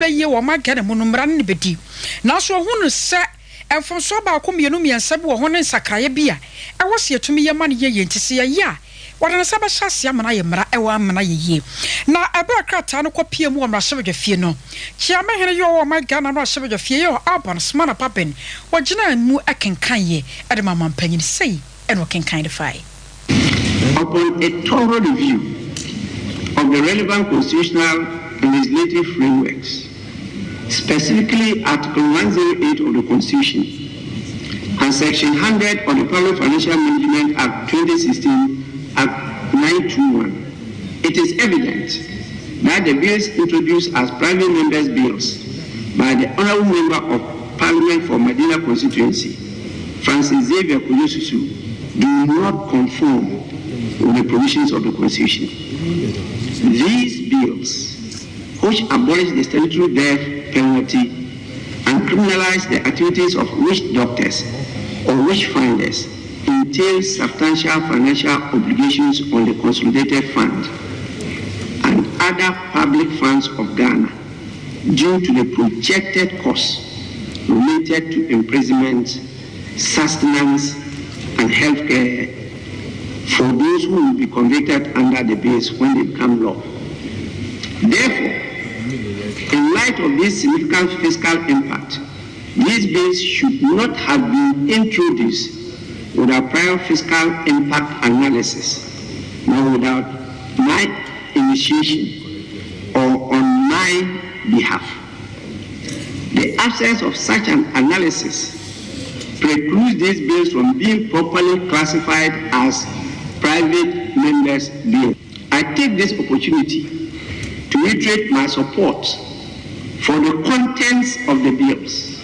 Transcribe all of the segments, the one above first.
ye wo ma gane mu no mra ne bedi na so hunu se enfo so ba ko mienu miensa bi wo ho ne nsakraye bia e wo se atumi ye ma ne ye ntise ye ya wada na saba hyase amana ye mra e wa amana ye na aba krata no kopie mu wo mra hyebedwa fie no chia me hene yo wo ma gana no hyebedwa fie yo abon smana papen wo gina mu akenkan ye e de mama mpanyin sei e no kenkan de fai. Upon a thorough review of the relevant constitutional and legislative frameworks, specifically Article 108 of the Constitution and Section 100 of the Public Financial Management Act 2016, Act 921, it is evident that the bills introduced as private members' bills by the Honourable Member of Parliament for Medina constituency, Francis Xavier Kuyosusu, do not conform with the provisions of the Constitution. These bills, which abolish the statutory death penalty and criminalize the activities of witch doctors or witch finders, entail substantial financial obligations on the Consolidated Fund and other public funds of Ghana due to the projected costs related to imprisonment, sustenance, and healthcare for those who will be convicted under the bills when they become law. Therefore, in light of this significant fiscal impact, these bills should not have been introduced without prior fiscal impact analysis, nor without my initiation or on my behalf. The absence of such an analysis precludes these bills from being properly classified as private members' bills. I take this opportunity to reiterate my support for the contents of the bills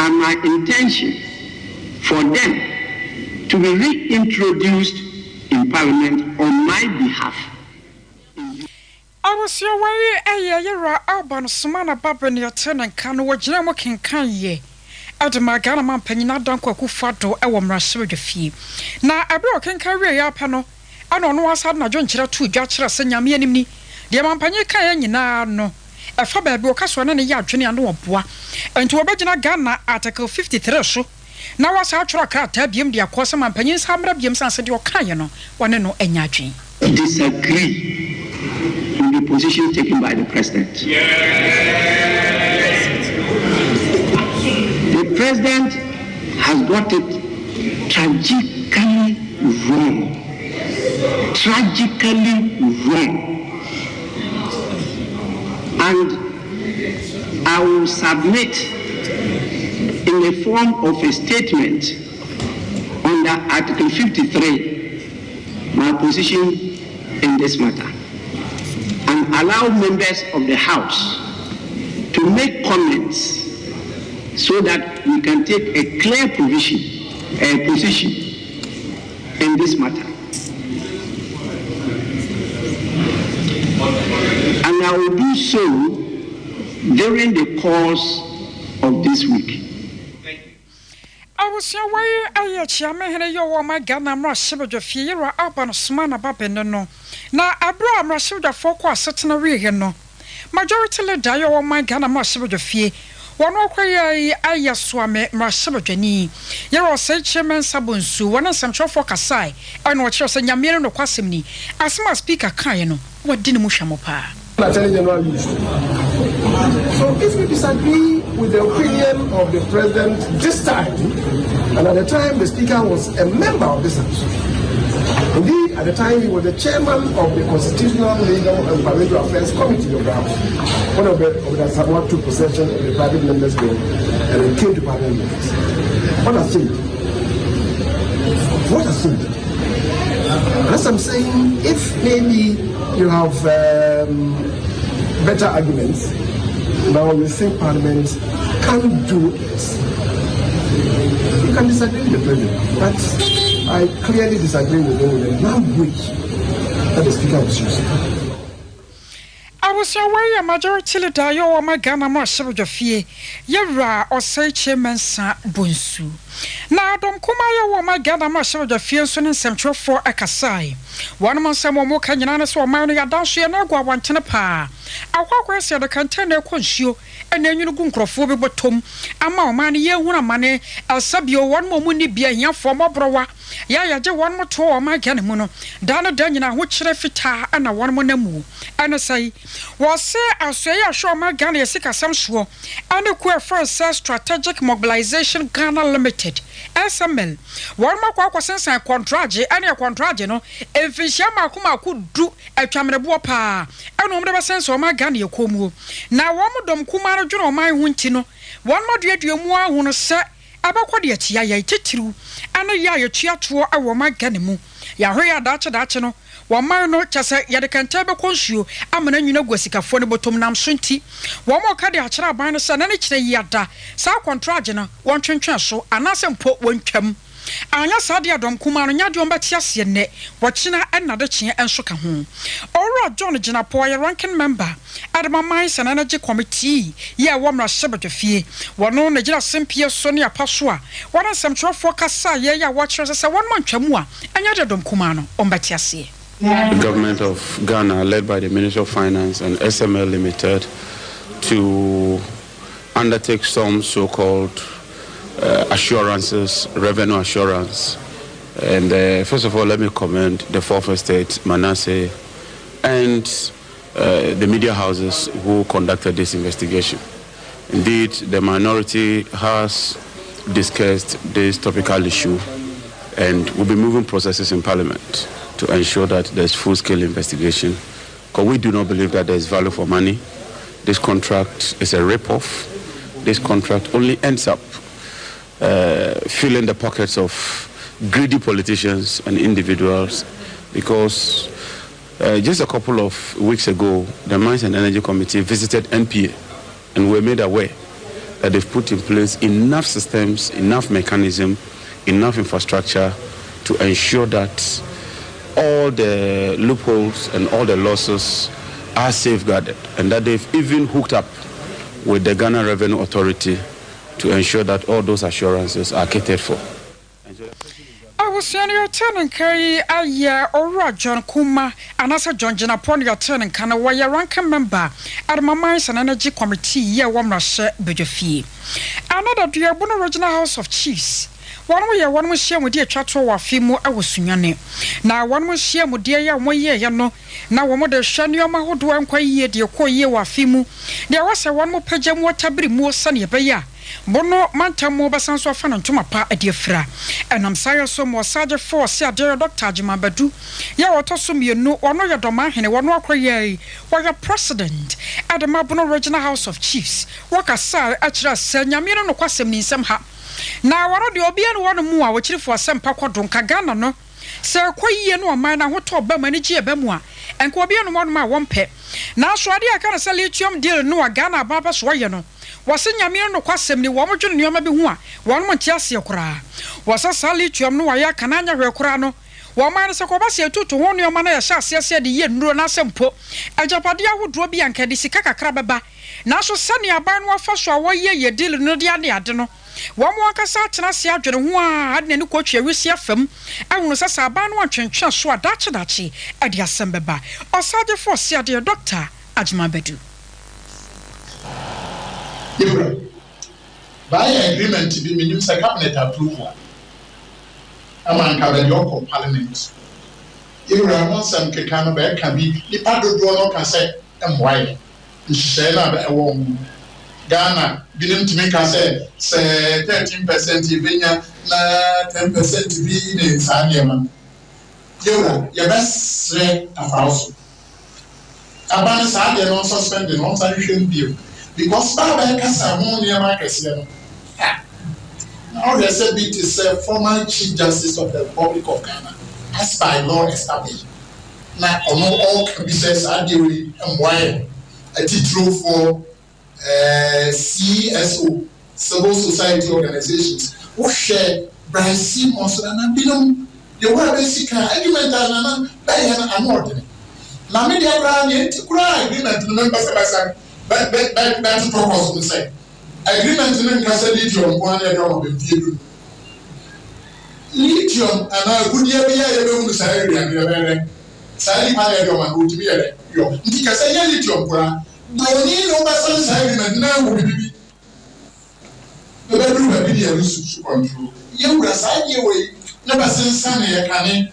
and my intention for them to be reintroduced in Parliament on my behalf. I was your way, a urban Sumana Babin, your tenant can watch Namo King Kanye. Adama Ghana man penina danko akufado e wo mrahye fie na abro ken carry ya pano ano no asad na dwonkyera tu dwa kyera senyame anim ni de man panye kan ya nyina no e fa ba bi o kaso na ne ya adwene ano oboa enti obegina Ghana article 53 so na wasa atwora krata biem de akose man panye samra biem sanse de o kan ye no wone no anya adwen. Disagree with the position taken by the president. The president has got it tragically wrong. Tragically wrong. And I will submit in the form of a statement under Article 53 my position in this matter, and allow members of the House to make comments so that we can take a clear position in this matter. And I will do so during the course of this week. I was your way, I chairman, and your woman Ghana Mrashibja Fiera Alban Smana Babeno. Now, Abraham Rashida Foko certain a no. Majority leader, your woman Ghana Mrashibja Fie. One quay I swame Mrashibjani. You're say chairman Sabunsu, one and some for Kasai, and what you're saying, Yamir no Quasimni. As my speaker Kayano, what didn't Mushamopa? So if you disagree with the opinion of the president this time, and at the time the speaker was a member of this house, indeed at the time he was the chairman of the Constitutional, Legal and Parliamentary Affairs Committee of the House, one of the somewhat took possession of the private members' bill and it came to Parliament members. What has changed? What has changed? As I'm saying, if maybe you have better arguments, now you think Parliament can't do this. You can disagree with the president, but I clearly disagree with him with the language that the speaker was using. was your way a majority leader, your Magana Marshall Fie, Yera or say Chairman Sa Bunsu. Now, don't come out of my Gana Marshall Fie, son and Central for a Kasai. One month, some more Canyanas or Mary Adashi and Agua one tenapa. Our walk said the contender consu, and then you go crofobia bottom. Ama money, ye one money, I'll sub you one more money be a young former browa. Ya just one more tour, my Ganamono. Dana Daniana, which refita, and a one more moo. And I say, well, say, I'll say, I show my Ghana sick as some swore, and a queer first strategic mobilization Ghana Limited. SML. One more questions and contract, and a contract, you know, if Shama Kuma could do a Chamberbopa, and no never sense of my Ghana Kumu. Now, one more dom Kumara Juno, my Wintino, one more dear to your more who set about what yet ya titru, and a ya chia to our my Ganimu. Yahya Dachano. One man no chasa yade kan tebe konsuo amana nyina gwasika fo ne botom nam sonti wo mo ka de achira ban no sa na ne kire yada sa contract no won twentwen so anase mpo wontwam anya sa de adom kuma no nyade on betiase ne wo kina enade kye enso ka ho ora John gina po ye ranking member adama mines and energy committee ye wo mra shebeto fie wono na gina sempie so ne apaso a wona semtrofo kasa ye ya wo kire se won mantwamu a anya de adom kuma no on betiase. The government of Ghana, led by the Ministry of Finance and SML Limited, to undertake some so-called assurances, revenue assurance. And first of all, let me commend the fourth estate, Manasseh, and the media houses who conducted this investigation. Indeed, the minority has discussed this topical issue and will be moving processes in Parliament to ensure that there's full-scale investigation, because we do not believe that there's value for money. This contract is a rip-off. This contract only ends up filling the pockets of greedy politicians and individuals, because just a couple of weeks ago, the Mines and Energy Committee visited NPA, and we were made aware that they've put in place enough systems, enough mechanism, enough infrastructure to ensure that all the loopholes and all the losses are safeguarded, and that they've even hooked up with the Ghana Revenue Authority to ensure that all those assurances are catered for. I was saying your turn and carry a year or John Kuma, and as a John upon your turn and can away a ranking member at my Mines and Energy Committee, ye one share Bejofi. Another dear Bono Regional House of Chiefs. One was share with dear Chato or Fimo, I was Sunyane. Now one was share with dear 1 year, you know. Now one mother Shanyama who do inquire dear Ko ye or Fimo. There was a one more pajam water be more sunny baya. Bono manta mo basanso afana ntoma pa adiefra enam sayo so mo saje for se ade Dr. Ajima Badu ya wotoso mienu ono ye doma hene wono akoye wa president Adama Bono Regional House of Chiefs wakasa akira se nyame no kwasem ni nsem ha na waro de obi ene wono mu a wokirifo asempa kodon ka Ghana no se koyie no oman na hoto ba mani gi eba mu a enko obi ene wono ma wompe na so ade aka na se lithium deal no wa Ghana baba so ye no wase nyame no kwasem ni wo modwene nioma bi hu a won mo ntiase kora wasa lithium no wa ya kananya hwe kora no wo man se ko ba se tutu ho nioma na ya sha ase de ye nduro na sempo ajapade ahodo bi anka de sika kakra beba na so sane aban no afa so a wo ye deal no de ade no wo mo akasa atena se adwene ho a ade ne ko twa wisi afam ahunu sasa aban no antwentwa so a dachi ade asem beba osaje for se ade Dr. Ajima Badu. By agreement to be minimum cabinet approval. Among Caballon Parliament. You want some Kekano back can be the Pado Drono can say, and why? She said, I won't Ghana, didn't to make us say 13% Vinya, 10% be in Sanyaman. Your best say a thousand. Abandon Sadia non suspended on salvation view. Because Baba Casa Monia Marcus, now they said it is a former Chief Justice of the Republic of Ghana, as by law established. Now, all business are doing and why a teacher for CSO, civil society organizations, who share Brian Simmons and Binum, the word basic argument and an ordinary. na me dia bra ne ti kura agreement no member say to talk us say agreement no nka say lithium ko na ya be fie do lithium ana gudia be ya be hu say area be say ma ya do ma go ti be yo nti ka say lithium kura broni no ba say agreement na wo bibi be do ba bi ya su control ye wura say ye we na ba sensa na ye kane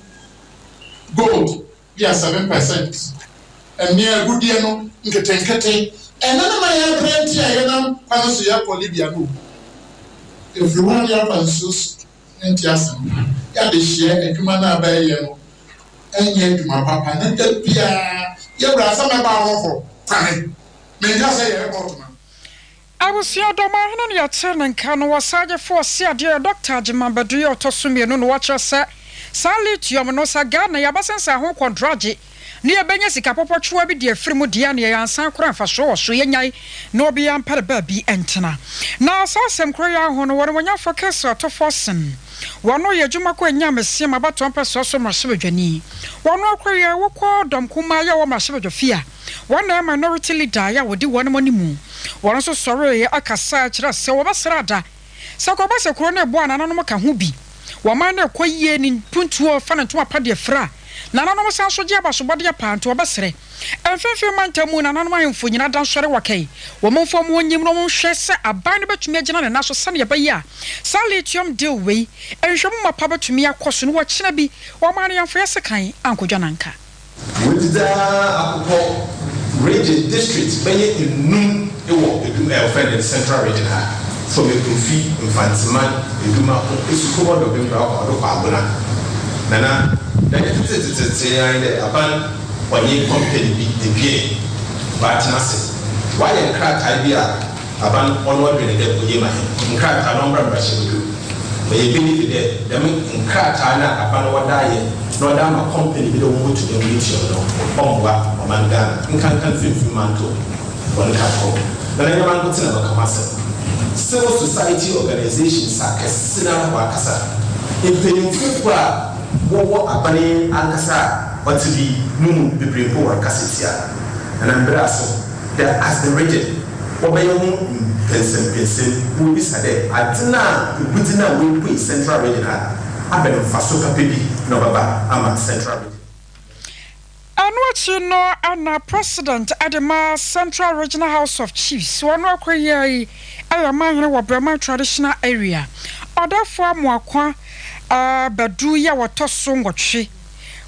gold be 7% and near good year no nkete and none my parents I am pass ya for Libya no if you want your answers and yes ya de share e duma na ba ye no enye duma papa na da bia ya bra sa me ba wo for fine me just say e ko to I was your domain ya turning can was saje for sia dear doctor Jimabadu yo to sumie no watch us Salit yom no saga na yabasensa ho kontraje ne yebenya sika popotwa bi de afiri mu de na yansan kora fa so so yenyai na obi ampere ba bi entena na asasem kora ya ho no wore wonya focus to forsen wono ye djuma ko enya mesie mabato ampe so so mrasebedwani wono akwa ye wokọ dom kuma ya wo mrasebedwafia wona minority leader ya wodi wono manimu wono so sore ye akasa kira se wo basrada se ko base koro na ebo anana no ka ho bi woman na koyie ni puntuo fa na ntoma pade fra na nanom san so je abasobode ya panto obesere enfefe mantamu na nanom ahemfo nyina dan sore wakai womfo mo nyim no hwe se aban no betumi agina na so sane yabayi a salitium deal we enhwem mapa betumi akoso no wakina bi woman yamfo yesekan ankodwa nanka witida akoko region district beye enum ewo edum offended central region ha so me profi infantiman eduma esuko do be bra ko do abuna nana na tete ya ile aban onye company bi depie ba tinase why en crack idea aban onward be de onye ma crack ta no bra she do we believe there dem crack na aban wada ye no da ma company bi de wo to dem reach no omwa omanga nkan fifi manto won ka ko na ya man ko tina ba kamase civil society organizations are kesina wa kasa implementing wo abane ankasa watibi numu bebrempo wa kasetia na mbra so that as the region obayo pensem wo bisade atena ebutina wo central region abeno faso kapebi no baba ama central region Anwachino ana president Adema Central Regional House of Chiefs wano akoyai ayamahene wa Brahman traditional area odafo amwakwa badu ya wotoso ngotwe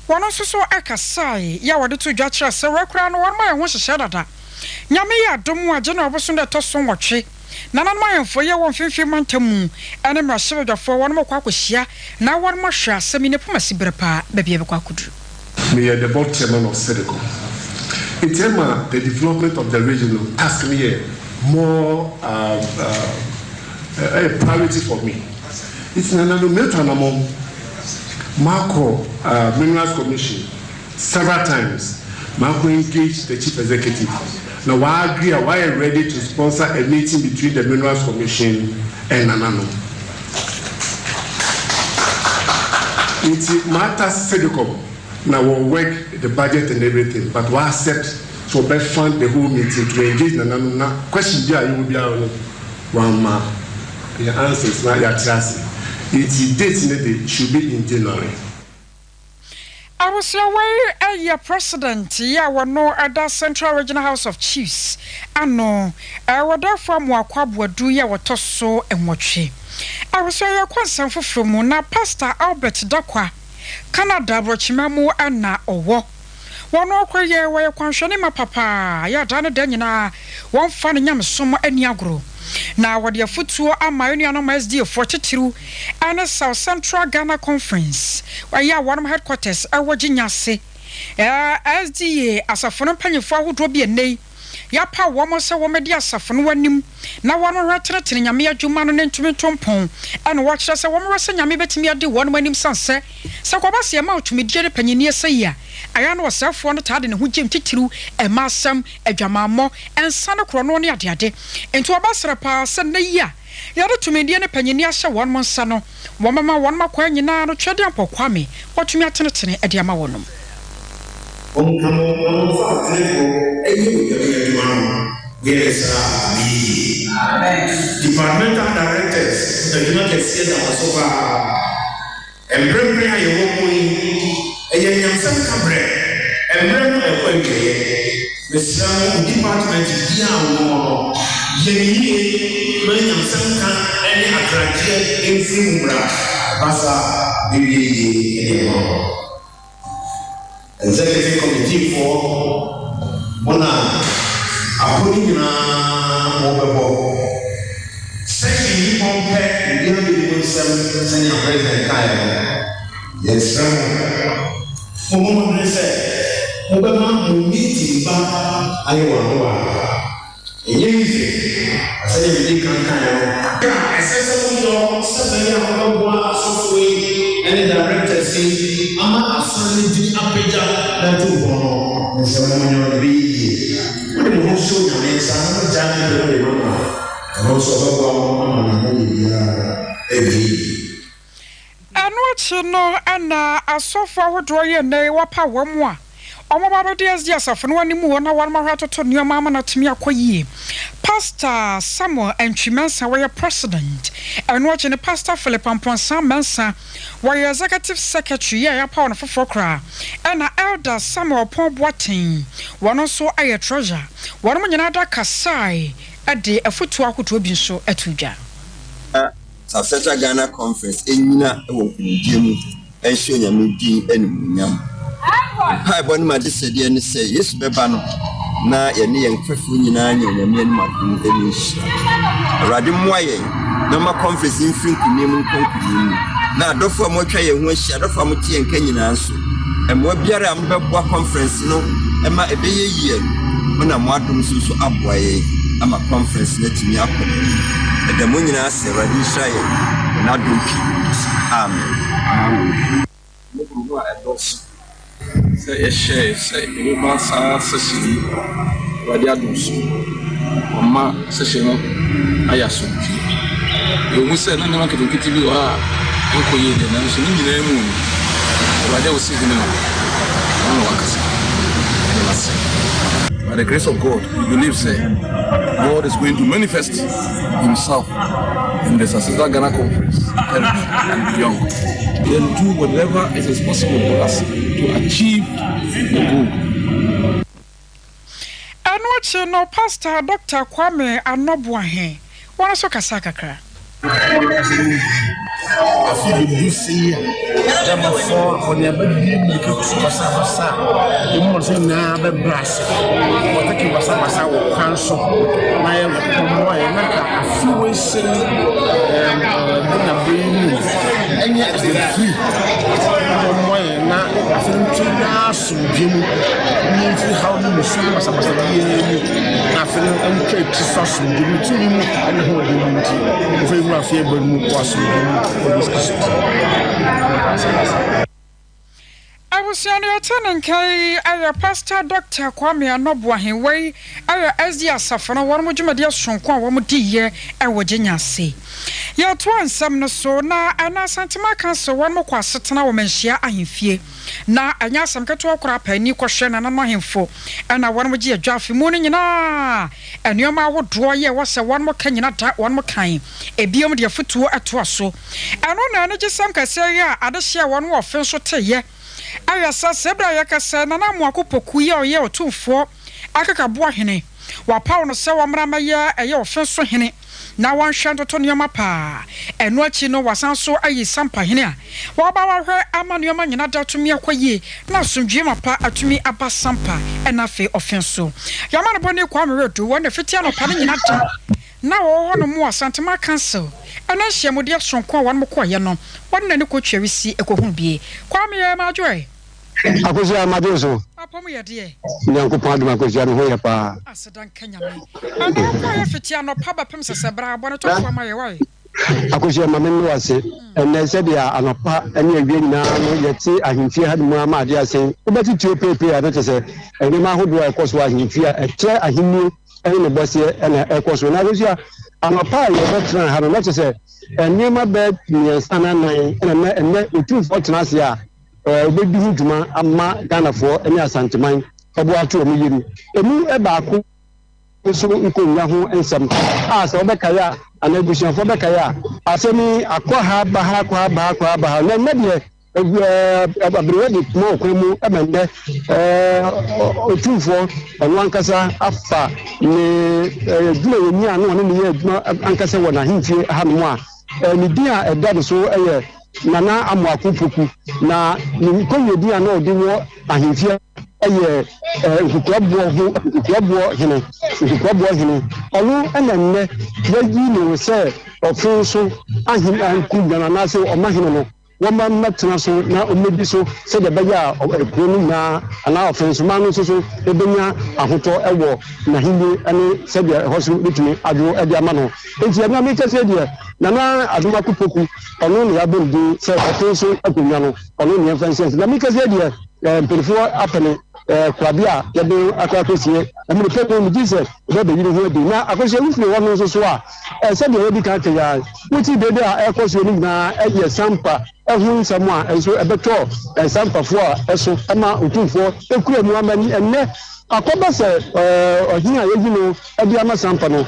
wano soso akasai ya wode to dwachira se rekura no wano ma ho hyehye dada nyame ya domu age na oboso de toso ngotwe nana ma yemfo ye won finfi mantamu ene mrashebedwafo wano makwa akohia na wano ma hwa asemi ne poma sibrepa ba bia be kwa kudu. Me the board chairman of SEDECO. In terms of the development of the region, task me more a priority for me. It's an among Marco Minerals Commission several times. Marco engaged the chief executive. Now I agree, why are ready to sponsor a meeting between the Minerals Commission and Nanano. It matters SEDECO. Now we'll work the budget and everything, but we accept so we fund the whole meeting to engage. Na question there you will be on one ma. Your answers now your chassis. It's date should be in January. I was away a president, yeah, no other Central Regional House of Chiefs. I know, I would therefore more quabwa do ya what so and watch. I was your concern for from na Pastor Albert Dakwa. Canada brochimamu ana owo wono akwaye we kwanhwene ma papa ya dane danyina won fa ne nyamsom ani agro na wode afutuo ama enu ma SD4 titiru ana South Central Ghana Conference waya one headquarters awoginyase SDA asafono panyefo ahodo bi enei ya pa womo se womedi asafono wanim na wono retere nyame adwuma no ntumi tompon ana wo kire se womo rese nyame betimi ade wono wanim sanse se kwabase ma otumi die panyini esaya aya no wasafo no tade ne ho gem titiru emasam adwamammo ensa ne kro no ne ade ento obasere pa se na yi a ya do tumi die ne panyini ahye wono nsa no womama wono makwa nyina no twede ampokwa me wotumi atenetene ade ama wonom. Yes, departmental directors, the United States of Sompa, and Brennan, I will a young son cabre, and Brennan, the Slam department is down. Yenny, William Sanka, and Atragia in Simbra, Bassa, Bibi, Executive Committee for Mona. According to mobile second, you compare the Senior President Kyle. Yes, sir. Obama meeting back. I want to easy. I said, you can't kind and the director says, I'm not absolutely a picture that you want. And someone will be. When you show your next, I'm not jamming the way and also and what you know, and I so far would draw your name, what power more. Omo baba dears yes of no one more na one more to new mama na to me akoyi. Pastor Samuel and Chimensa were president and watching the pastor Philip Amponsa Mensa were executive secretary ya pound for fokra and elder Samuel Pon Boatin one also a treasure one man another kasai at the afutu akutu bi so atuja Safeta Ghana conference enyina e wo kundiemu enhyo nyame din enunyam Hi, Bonnie, my dear, and say, yes, Bebano. Now, your knee and careful, you know, and your men, my English. Radim Waye, no more conference in Frink, name and conclude. Now, don't for more try and one shadow from a tea and Kenyan answer. And what beer I'm about conference, no, and my a year. When I'm welcome to Abway, I'm a conference letting me up. And the moon answer, Radisha, and I don't keep. Amen. Say a share, say, you must answer, Radiados. Mamma, Session, I assume. You will say, no one can get you are. You could eat and answer in the moon. Radia was sitting on by the grace of God, we believe, say, God is going to manifest Himself in the Sasita Ghana conference, and beyond. Then do whatever it is possible for us to achieve the goal. And what you know, Pastor Dr. Kwame Anobuahe, one of Sokasakakra. I feel you see them for the ability to Basa. You must say now the brass. What I keep Basa will cancel. My a few ways saying, and yet it's free. Now, I think to now, Jim, need how you see Basa. I feel I'm to sauce and give me to him and hold him. If you are favorable, I was on your tenant Kay, Pastor Dr. Kwame Anobuahe way, SD Asafana, one more Jumadia Shonqua, one more dear, and Virginia say. Your twan some no so na ana Santima Council, one more quasatana woman share I fear. Na anya some catwa crap and you question and I'm him for, and I want to dear Jaffy morning na and your ma would draw ye was a one more can you not one more kind, a biom dear foot to a twasso. And on energy some can say, yeah, I just share one more offense or tell ye. I saw Sebra Yakasa, and I'm Wakupo Kuya or 2 4. Akaka Boahine, while Pound Sawa Mramaya, a your first for Hene. Now one shan't to your mapa, and what you know was also a Sompa here. While about her, I'm on your man, not to me a quay, now some Jimapa to me about Sompa, and a fair offense so. Yamana Bonnie Kwame to one the 15 of Panina. Now all no more Santa Council. And I share with your strong one more quiet, one and a coach we see a cohumbi. Kwame, my joy. I was a Madoso. Upon me, dear. Uncle Padma was your way up. I said, Kenya. And no Fitiano Papa Princess Abra, but I talk for my way. I was your mamma was it, and they said, yeah, I'm a pa, and you're being now, yet see, I can fear Mamma, dear saying, but it's your paper, I don't say, and the man who do I cause was in fear, a chair, I knew, and the boss here, and a course when I was here. I'm a pie, you're have a say, and near my bed, near Sana, and 2 fortunes, yeah. obedi hu dwuma ama Ghanafoɔ ne asanteman ɔbo ato ɔmo yiri emu baako nso nkonya ho nsɛm a sɛ ɔbɛkae a anabusuafoɔ bɛkae a asɛm akɔ ha ba ha na nnedeɛ abrewe de mo okwan mu emende otumfo ɔno ankasa afa ne dwuma yɛni a no ne yɛ dwuma ankasa wɔ na himfie ha no a ne din a ɛda do so ɛyɛ nana amoakopoku na ne nkɔyɛ din a na ɔde wɔ ahimfie ɛyɛ nkukuaboɔ hene ɔno ɛna nnɛ yɛyi ne sɛ ɔfo so ahemku nana sɛ ɔma hene no wɔn mɛtena so na ɔmɛdi so sɛdeɛ ɛbɛyɛ a kuro no nyinaa anaa ɔfɛnsoma no nso so ɛbɛnya ahotɔ ɛwɔ n'ahenni ne sɛdeɛ ɛhɔ so betumi adwo ɛde ama no nti ɛno a meka sɛ deɛ nana adoma kopoku ɔno ne yɛabɔ ne din sɛ ɔfo so akonnwa no ɔno ne yɛmfa nsɛnse na meka sɛ deɛ mpanyinfoɔ apɛne kwabi a yɛde akɔakɔsie ɛmene pɛpɛ mu gye sɛ ɛbɛbɛyi ne ho adi na akɔhyɛ wofiri hɔ no nso so a sɛdeɛ wɔdi ka kɛyɛ a woti baabi a ɛkɔ so no nyinaa ɛyɛ sampa ɛho nsɛm a ɛnso ɛbɛtɔ sampafoɔ a ɛso ɛma otumfoɔ ɛkura mu ama ni ɛnnɛ akɔba sɛ ɔhene a yɛyi no ɛde ama sampa no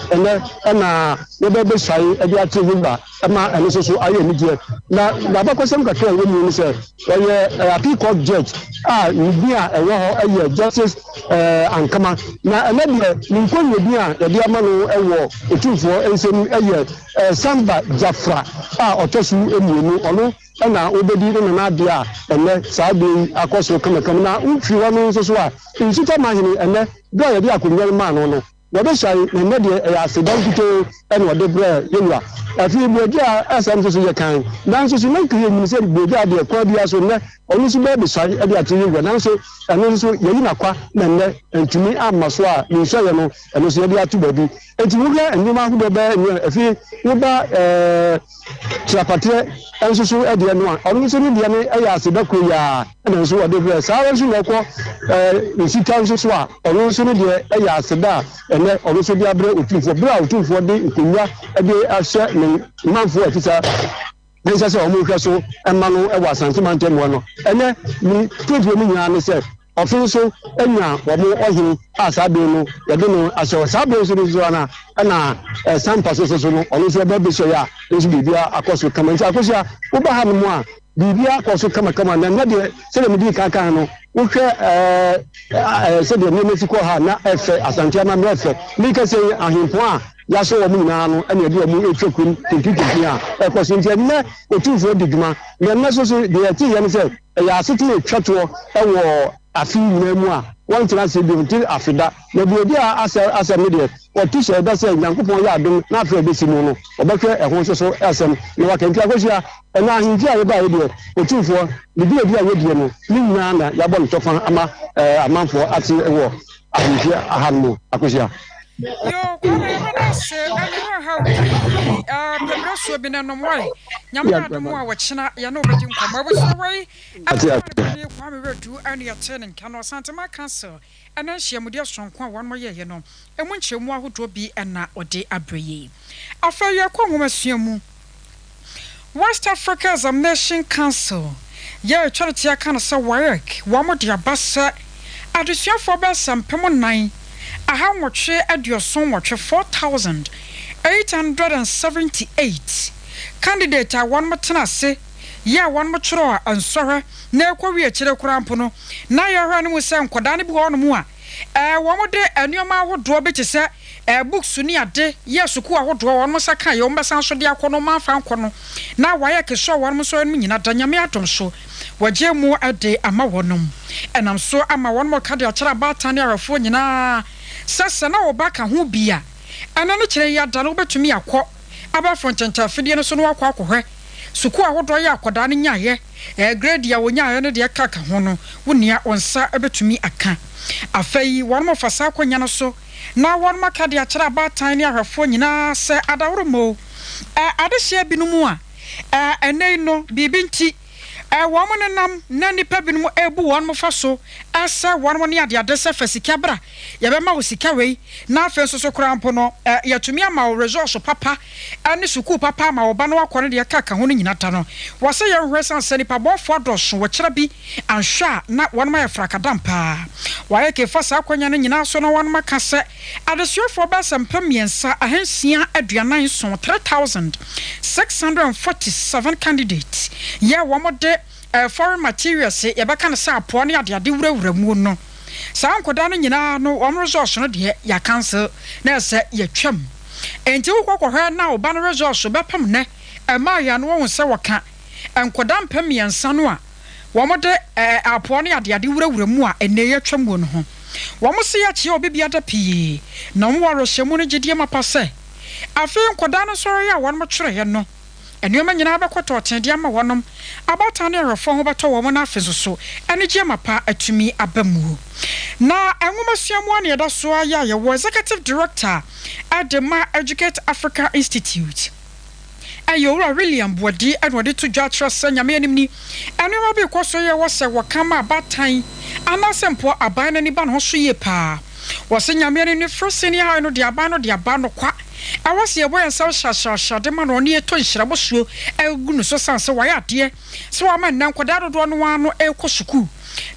ɛna yɛbɛbɛsuae ɛde ato himba ɛma ɛno nso so ayɛ anigyeɛ na abakɔsɛm kakra a ɛwɔ mu no sɛ ɔyɛ appeal court judge a ne din a ɛwɔ hɔ ɛyɛ justice ankama na ɛnɛ deɛ ne nkonnwa din a yɛde ama no ɛwɔ otumfoɔ nsɛm ɛyɛ samba jafra a ɔtɔ so mmienu ɔno ɛna obedi ne nana adeɛ a ɛnɛ saa de akɔ so kamakam na mfiri hɔ no nso so a nsuta mahene ɛnɛ bɛ yɛde akonnwa no maa no wɔbɛhyɛ ne nnɛ deɛ ɛyɛ asedan kitoo ɛna ɔde brɛ yɛwura afei buadi a ɛsɛm nso so yɛ kan nanso so nanka yɛ nyim sɛ buadi a deɛ kwa bia so nnɛ ɔno nso bɛbɛsuae ɛde ato yɛwura nanso ɛno nso yɛyi nakwa na nnɛ ntumi amma so a ne nsuayɛ no ɛno nso yɛde ato baabi enti wohwɛ nneɛma ahodoɔ bɛɛ afei woba trapatrɛ nso so ɛdeɛ no a ɔno nso no deɛ no ɛyɛ asedakuro yi a ɛna nso wɔde brɛ saa nso na ɛkɔ nsika nso so a ɔno nso no deɛ ɛyɛ aseda a ɛnɛ ɔno nso de abrɛ otumfoɔ berɛ a otumfoɔ de nkonnwa de ahyɛ ne manfoɔ akisa ne nhyɛ sɛ ɔmo hwɛ so ɛma no ɛwɔ asantemantam hɔ no ɛnɛ ne tuotuo no nyinaa ne sɛ ɔfe nso anya wɔn ɔhene a saa bere no yɛde no ahyɛ saa bere nso no so ana ɛna sampa so no ɔno nso ɛbɛbɛhyɛ yɛ a nso biribia akɔ so kama nti akɔhyia woba ha no mu a biribia akɔ so kamakama na nnɛ deɛ sɛdeɛ medi kankan no wohwɛ sɛdeɛ nneɛma si kɔ ha na ɛfɛ asante ama mmerɛ ɛfɛ meka sɛ ahempo a yɛahyɛ wɔ mu nyinaa no ɛne ɛde ɔmo ɛtwa kurom tintintintin a ɛkɔ so nti ɛnnɛ otumfoɔ di dwuma na ɛnnɛ so deɛ ɛteyɛ no sɛ ɛyɛ asete ɛtwa toɔ ɛwɔ afi nyinaa mu a wɔn tena ase bi nti afida na buodi a asɛm ne deɛ wɔtu hyɛ ɛda sɛ nyankopɔn yɛ adom na afei ɛbɛsi mu no ɔbɛhwɛ ɛho nso so ɛsɛm na wakanti akɔhyia ɛna ahemfi a yɛbaa yɛ deɛ otumfoɔ ne bi a yɛdie no ne nyinaa na yɛabɔ no tɔfa ama amanfoɔ ate wɔ ahemfi aha no mu akɔhyia yo kwame se anwa ha pebra so bi na no moi nyama adom a wɔkyena ye na obedi nkɔmɔ abusua wai kwame redu anu yɛte ne nka no santema council ɛna hyiamudi asonko a wɔn yɛ no emu nkyerɛmu ahodoɔ bi ɛna ɔde abrɛyi afa yɛ kɔ nwoma suamu West Africa Examination Council yɛ twɛrɛte aka no sɛ WAEC wɔn de abasa adesuafo bɛ sampem 9 aha nwɔtwe aduoson nwɔtwe 4,878 candidate a wɔn motena ase yɛ wɔn motwerɛ a ansɔhwɛ na ekɔwi akyire korampo no na yɛhwɛ no mu sɛ nkɔdaa ne bi wɔ no mu a wɔn de anuoma ahodoɔ bi te sɛ books ni ade yɛ suku ahodoɔ wɔn mo saka yɛ wɔn bɛsan so de akɔ no ma fa nkɔ no na wɔayɛ kesɔ wɔn mo so no nyina da nyame adom so wɔgye mu ade ama wɔnom ɛnam so ama wɔn mo ka de akyerɛ abaatan ne ahwɛfoɔ nyinaa sɛ na wɔba ka ho bia ɛna no kyerɛ yɛ da no wobɛtumi akɔ abafo ntentafidie no so no wakɔ akɔhwɛ suku ahodoɔ yɛ akɔdaa no nyaayɛ grade ya wonyaayɛ no deɛ kaka ho no wonia onsa ebetumi aka afei wɔn mo fasa akɔnya no so na wɔn maka de akyerɛ abaatan ne ahwɛfoɔ nyinaa sɛ adaworo mo adehyɛ bi no mu a ɛnɛn no bibi nti woman nam na nipa binom ebu won mo fa so asa won mo ne ade ade se fasika bra ye be ma wo sika wei na afen so krampo no ye tumi ama wo resource papa ani suku papa ma wo ba no akore de kaka ho no nyina ta no wo se ye hwesa se nipa bo fo doso wo kira bi anhwa na won ma ye frakadam pa wa ye ke fa sa akwanya no nyina so no won ma ka se adesuafo ba sampa miensa ahansia aduanan so 3647 candidates ye wo mo de foreign materials ye beka na sa apo ne ade wurawura mu no sa ankoda no nyina no wo resource no de ya cancel na se ye twam enti wo kwakwa na wo ba no resource bepam ne ma ya no wo se woka ankoda mpam yensa no a wo mo de apo ne ade wurawura mu a ene ye twam wo no ho wo mo se ya chi obibia da pii na wo woro hyemu no gidie mapa se afi nkoda no soro ya won mo twere ye no enuoma nyina bekoto otende ama wonom abata ne refo ho beto wo mo na afi so ene gie mapa atumi abamu na enwomasuamu ane da so ya ye wo executive director at the Educate Africa Institute ayowura William Bodi anode to jatra sanyame anim ni enuma bi koso ye wo se wakama abatan anasempo aban na ni ba no so ye pa wo se nyame ni first ni ha no de aban no kwa awase ye boy nsel shashasha de ma no ne to nhira bosuo agunu so sanse wa ya de so wa man nan kwada dodo no wa no ekosuku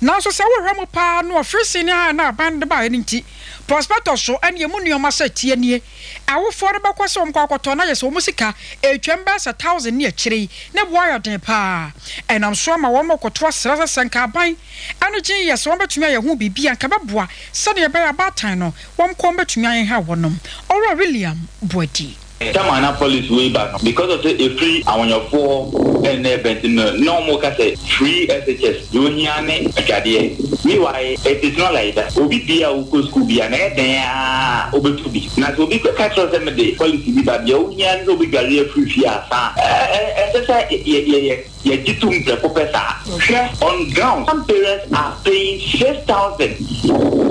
na so se wo hwemo pa no first ni ha na aban de ba ni nti prospectus so ene mu nuoma sa tie nie awofo de bakwaso mkwakoto na yeso musika etwemba sa 1000 ne akire ne boya den pa enam so ma wo mkoto asra senka ban anu gin yeso betumi aye hu bibia nka beboa se ne be abatan no wo mko betumi aye ha wonom ora William Bodi Tamana police way back because of a free on your 4 and no more say free SHS Uniane Acadie. Meanwhile, it is not like that. Obi Dia Uko be an there over to be. Now, Obi catch us every day. Policy be that Unian Obi Galia free Fiasa. On ground, some parents are paying 6,000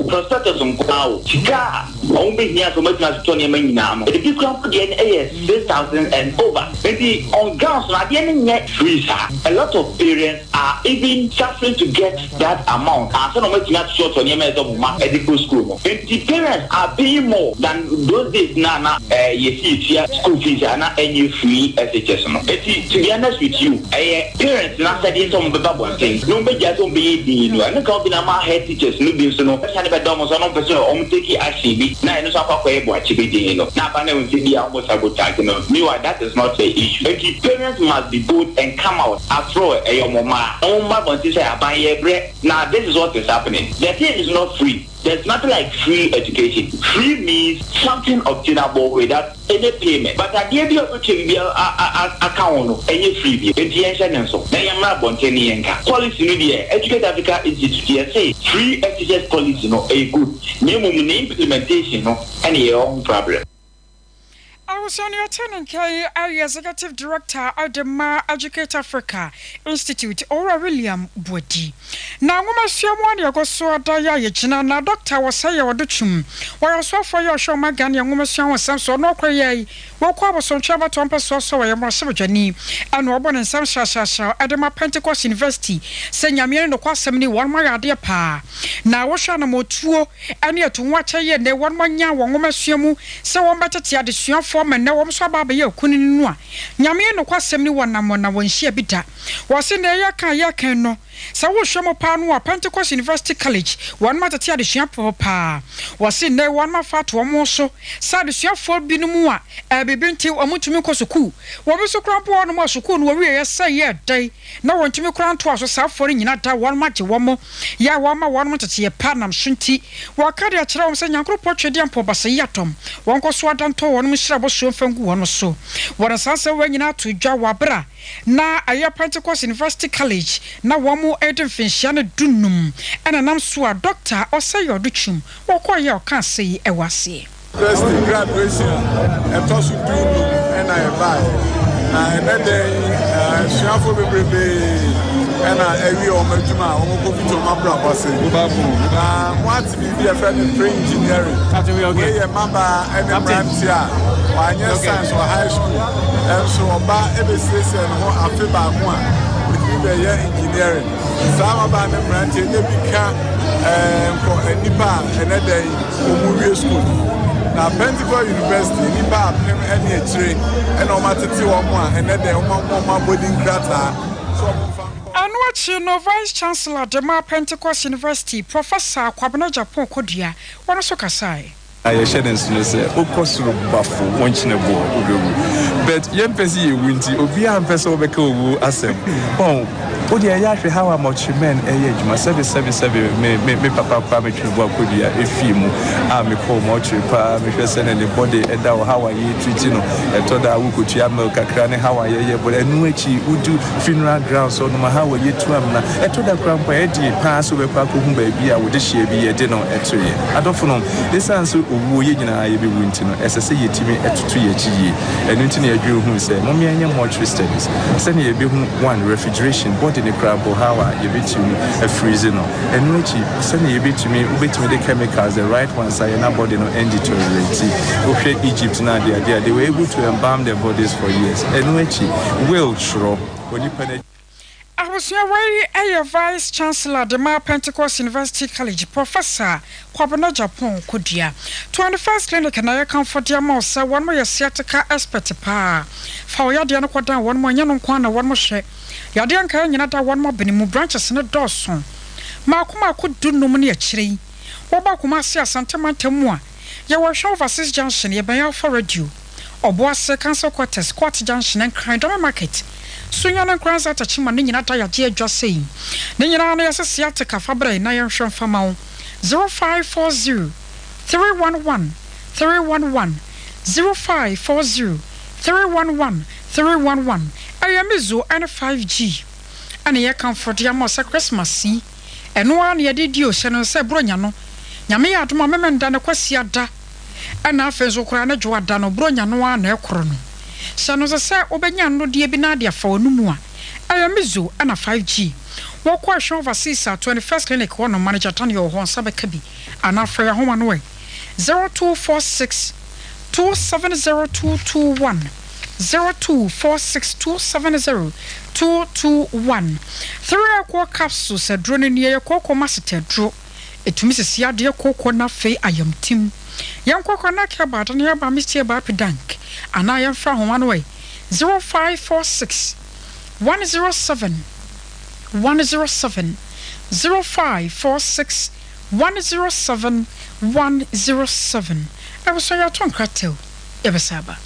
prospectus on Kau. Chica, only here so much as Tony Maynam. The big crowd again. 6,000 and over. Maybe on grounds, not yet free. A lot of parents are even suffering to get that amount. And so much not short on your medical school. And the parents are paying more than those days. Nana, you see here school fees are not any free SHS. To be honest with you, parents not studying some one thing. No, but just don't be the and the company my head teachers no be so no. I never done was on person on take it actually. Now I know some of what you be doing. Now I never see the almost. Meanwhile, that is not the issue. The parents must be good and come out after a mama. Now, this is what is happening. The thing is not free. There's nothing like free education. Free means something obtainable without any payment. But I gave you a account, any free. And so, I am not Bonteni and policy media. Educate Africa Institute say free education policy, no, a good minimum implementation, no, any your own problem. I was on your turn executive director of the Educate Africa Institute, Ora William Bodi. Now, we must share one year go so daya yechina na doctor was say your duchum. While so for your show Magan, young woman was some so no cray. Walk over some travel to Ampus so I am a surgeon and Robin and some shasha at the Pentecost University. Send Yamian no cost 71 my idea pa. Now, what shall no more true and yet to watch a year, they 1 young woman shamu, so one better tia the sure form and no one saw Baby Kuninua. Yamian no cost 71 na when she bita. Was in the yaka no. So we show Panu Pentecost University College. 1 month tia the shampo pa. Was in there 1 month fat one more so. Sad the shampo binumua. Baby till Amutumiko Suku. What was so cramp one more Suku? We say yeah day. No one to me crown to us or South for in that 1 month one more. Ya 1 month to a panam shunti. Wakadia Chroms and Yanko Portrait Yampo Basayatom. One go swadan to 1 Mishabo so from one or so. What a answer when you to Jawabra. Na aya Pentecost University College. Na 1 more Eden Finchiana Dunum. And an amsua doctor or say your duchum. Or quite your can't say a wasi. First graduation, a toss of and I buy. And then, Shafu Baby, and I every woman to my own copy to my brother. What's be a friend in pre engineering? Okay, a mama and a Francia, my science or high school, and so about every station, I feel about one. be engineering. Some about them branch and they become nipa and then Omurie School. Now Pentecost University, nipa any train and no matter to one and then my boarding crata. And watch no Vice Chancellor Dema Pentecost University, Professor Kwabena Japan Kodia, one of Sokasai. I share this to say, of course, Buffalo, watching a ball, but young Pessy, Winty, Obia and Pesso Beco, Assem. Oh, actually, how much men age, my 777 may Papa Pamich work with you if you are me call much, me send any body, and how are you treating? I told her who could you milk a cranny, how are you, but I knew it would do funeral grounds, so no matter how are you to him. I told her grandpa Eddie, pass over Paco, whom baby, I would this year be a dinner at 2 years. I don't know. This answer. I be winning as I say, you me at 2 years, and into a girl who said, Mommy, I am more studies. Send you a big one refrigeration, bought in a crab or how you be to me a freezing, and which send you be to me, the chemicals, the right ones, I am not body no end to Egypt now, they were able to embalm their bodies for years, and which will throw when you penetrate. I was your way, Vice Chancellor Dema Pentecost University College, Professor Kwabena Japan Kodia. 21st Clinic and I come for dear Mosa, one more sciatica expert pa. For Yadiana Quadan, one more young corner, one more share. Yadian Kayana, one more Benimu branches in a doorson. Makuma could do no money a tree. Wabakumasia Santa Mantamua. Yawa show Vassis Junction, ye bay for a due. Or Boas Council Quarters, Squat Junction and Crandom Market. Sunyana grants at a chima ninata ya dear just saying. Ninana as a sciatica fabre, Nayan Sham Famau 0540 311 311 0540 311 311. I am Mizu and a 5G. And ye come for dear Mossa Christmas see. And one ye did you, Shannon said Bronyano. Yami at my memon dana quasiada. And our friends will cry a Joadano Bronyano and a chrono. Sanoza say obenya no die bi na dia fa onumua ayamizu ana 5G wo kwa show overseas 21st clinic one manager tan your ho sabeka bi ana frɛ ho no we 0246 270221 0246 270221 3 aqua capsules adro ne ye kokko masete adro etumi sisi ade kokko na fe ayamtim yankoko na ke ba dan ya ba mistie ba pedank ana yam fra ho one way 0546 107 107 0546 107 107 I was so ya ton kratel ebesaba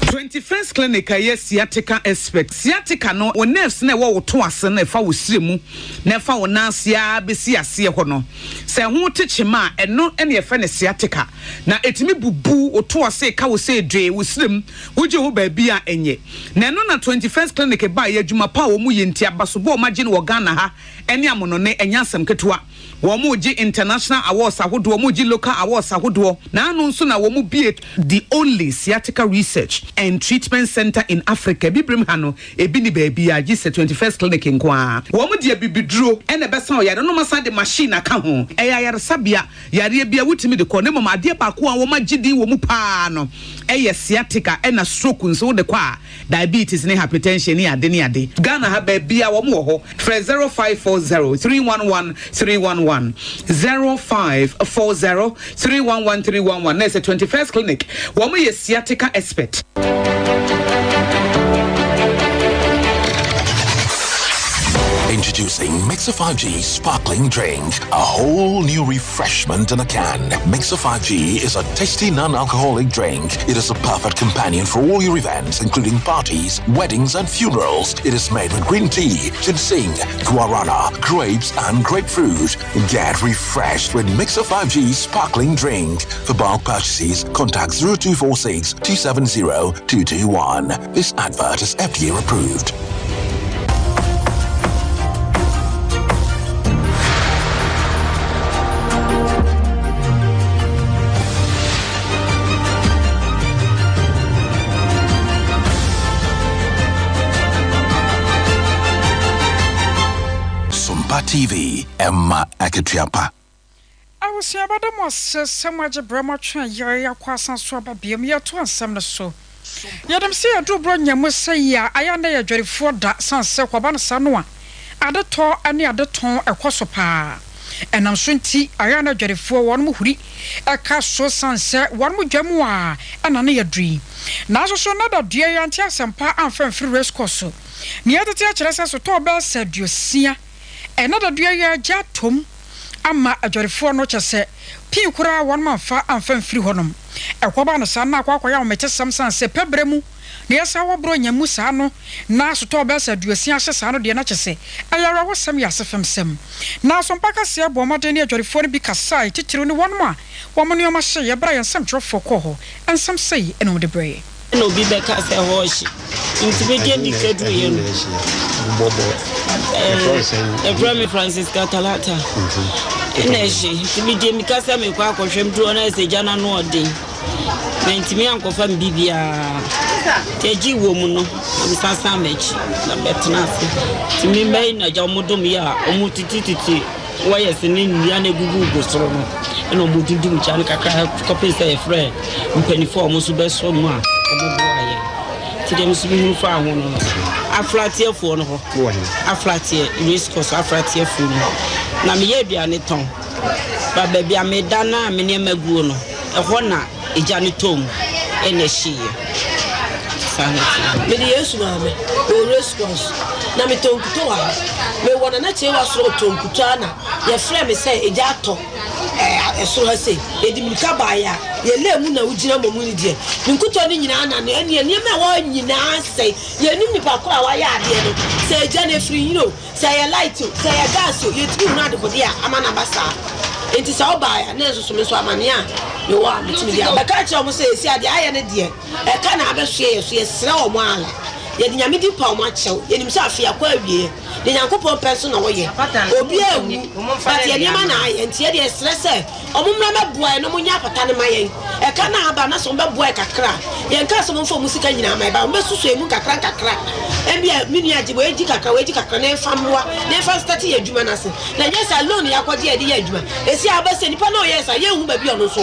21st clinic yes sciatica expert sciatica no o nerves na wo to ase na fa wo siremu na fa wo nansia besi ase ho no se ho techema eno ene ye fa ne sciatica na etimi bubu o to ase ka wo se dwe wo sirem wo je ho ba bia enye na eno na 21st clinic ba ye adwuma pa wo mu ye ntia basobo o magye no Ghana ha ene amono ne enya asem ketewa wo mu ji international awards ahodo wo mu ji local awards ahodo na anu nso na wo mu be the only sciatica research and treatment center in Africa bibrim hano ebi ni baby a gise 21st clinic nkoa wo mu de bibiduro ene besa o yare no masa de machine aka ho eya yare sabia yare bia wutimi de ko ne mama de ba ko a wo magidi wo mu pa no eye sciatica ena stroke nso de kwa diabetes ne hypertension ne ade ne ade Ghana ha baby a wo mu ho 0540 311 311 0540 311 311 na 21st clinic wo mu ye sciatica expert. Introducing Mixer 5G Sparkling Drink, a whole new refreshment in a can. Mixer 5G is a tasty non-alcoholic drink. It is a perfect companion for all your events, including parties, weddings, and funerals. It is made with green tea, ginseng, guarana, grapes, and grapefruit. Get refreshed with Mixer 5G Sparkling Drink. For bulk purchases, contact 0246 270 221. This advert is FDA approved. Sompa TV, Emma Aketiapa. I was here about the most so much a broma train, ya quasan swab a beam, ya to some so. Yadam say a do bro nyamu say ya ayana ya dwerefo da sanse kwaba no sa no a adeto ane adeton ekoso pa enam so nti ayana dwerefo won mu huri eka so sanse won mu dwamu a ana na yadri na so na da dua ya nti asempa amfa free race course ne yadete a kire so to ba saduosia ena da dua ya jatom ama adwerefo no kyese pin kura won manfa amfa free honom ekwoba no sa na akwa ya omete samsan se pebremu ne yasa wobro nyamu sa no na so to ba saduosia hye sa no de na kyese ayara wosam ya sefem sem na so mpaka se ebo made ne adwerefo no bi kasai titiro ne won ma won no ma hye ye bra yensam trofo ko ho ensam sei eno de bre no bi be ka se ho hye nti be je di kedru ye no Ebrahim Francis Catalata Energy bi je mi kasa me kwa akohwem duro na se jana no odin mentimi ankofa mbibia teji wo mu no amsasa mechi na betna se timi mai na jamodom ya omutitititi waya sene nua na gugu gosoro no eno mududum chan kakra kopesa e frɛ mpanifo omo so beso mu a obobo aye tidem so mu fa ho no aflatie fo no ho aflatie race course aflatie fo no na me ye aduane ton ba bia me dana me ne maguo no ɛhɔ na ejane tom ene hie me de yesu ma me o race course na me tonkuto wa me wona na che wa so tonkuto ana ye frɛ me sɛ eja to so ha sei edimika ba ya ye le mu na ugina momu ni de nkuto ni nyina na ne ene me wa nyina sei ye nim ni pa kora wa ya ade no sɛ eja na free you know sɛ ye light sɛ ye gas ye tibi na de ko dia amana basa enti sa oba ya na so me so amane a me wa metimi dia ba ka che o mo se esi ade aye ne de e ka na abehwe ye so ye sra o mo ala ye de nyame di pa o mo achew ye nim se afia kwa awie de nyankopon person na wo ye obi awu but ye nyama na aye enti ye de sra se o mo mra meboa no mo nya pata ne mayen e ka na aba na so meboa kakra ye nka so mo fo musika nyina mai ba mo susu emu kakra ebia mini ajibo eji kakra na famwa na fa start ye adwuma na se na yes alone ya kwaje ye adwuma esi abase nipa na oyesa ye hu ba bi ono so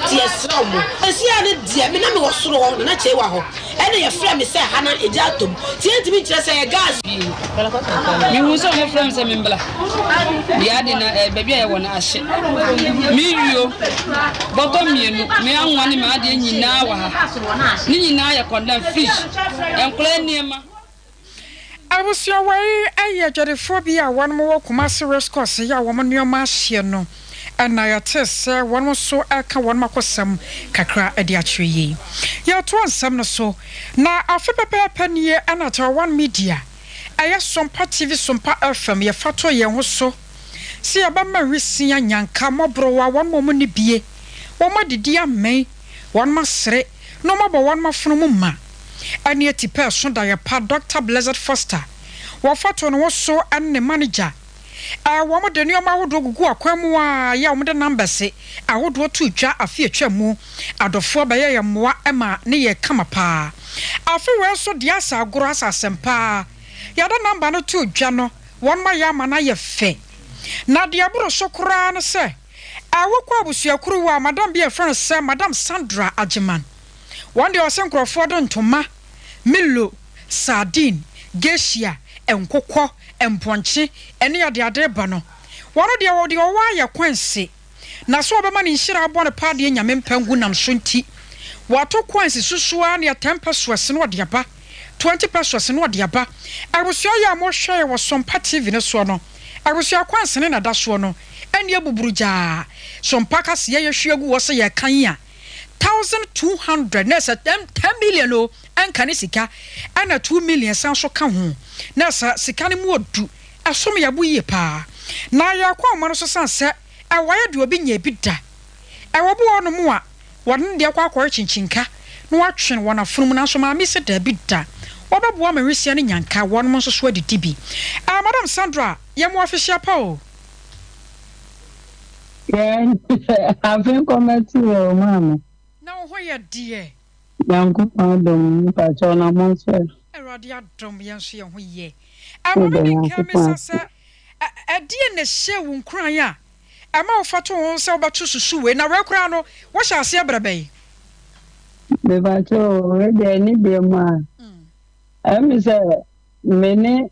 ti ye sra mo esi ane dia me na me wo soro ho na che wa ho ene ye frɛ me se hana eja atom ti entimi kire se ye gas bi mi hu so mo frɛ me se me mbla dia de na ba bi ye wona ahye mi wio bogo mienu me anwa ne ma de nyina wa ha ni nyina ye condemn fish enkole niema Abusia wai aye dwerefo bi a won mo kuma se rescourse ya wo mo nneoma ahye no ana ya tese won mo so aka won makosam kakra ade akire yi ya to ansam no so na afepepepe nie ana to one media aye Sompa TV Sompa FM ye fato ye ho so si abama hwesia nyanka mobro wa won mo ni bie won madidi amen won masre no mabo won mafono mu ma ani atipe so da ya pa Dr. Blessed Foster wo foto no so an ne manager wo mo de nneoma wodo gugu akwamu a ya wo de number se awodo to twa afi atwamu adofo ba ye moa ema ne ye kama pa afi we so de asa agoro asasempa ya da number no to twa no won ma ya ma na ye fe na de aburo so kura no se awokwa abusuakuru wa madam bi e friend se madam Sandra Ajiman one day osenkrofo do ntoma milo sardine gesia enkokɔ emponche ene ya de ade ba no wono de wo de wa ya kwanse na so obema ne nhira abo ne pa de nyame mpangu nam so nti wato kwanse susua ne 10 pesos no de aba 20 pesos no de aba agusua ya mo hwe wo Sompa TV ne so no agusua kwanse ne na da so no ene abuburuja Sompa ka se ye hwegu wo se ye kan ya 1200 nessa 10 million no anka ne sika ana 2 million san so ka ho nessa sika ne mu odu asom ya bu ye pa na ya kwa mo no so san se e waye de obi nya bi da e wo bo no mu a won de kwa kwa chinchinka no watwen won afunum na so ma mi se da bi da wo bebo ma hwesia ne nyanka won mo so so adidi bi madam Sandra ye mo official pa o I've been commenting your mama. No, who ya dear? Young Dom, Pachona Monster. A radia dom, yes, young ye. I want to come, sir. A dear show won't cry. I'm all for 2 so about 2 sous and a recrano. What shall I say, Brabe? Me bacho we de ni de ma. Me say mene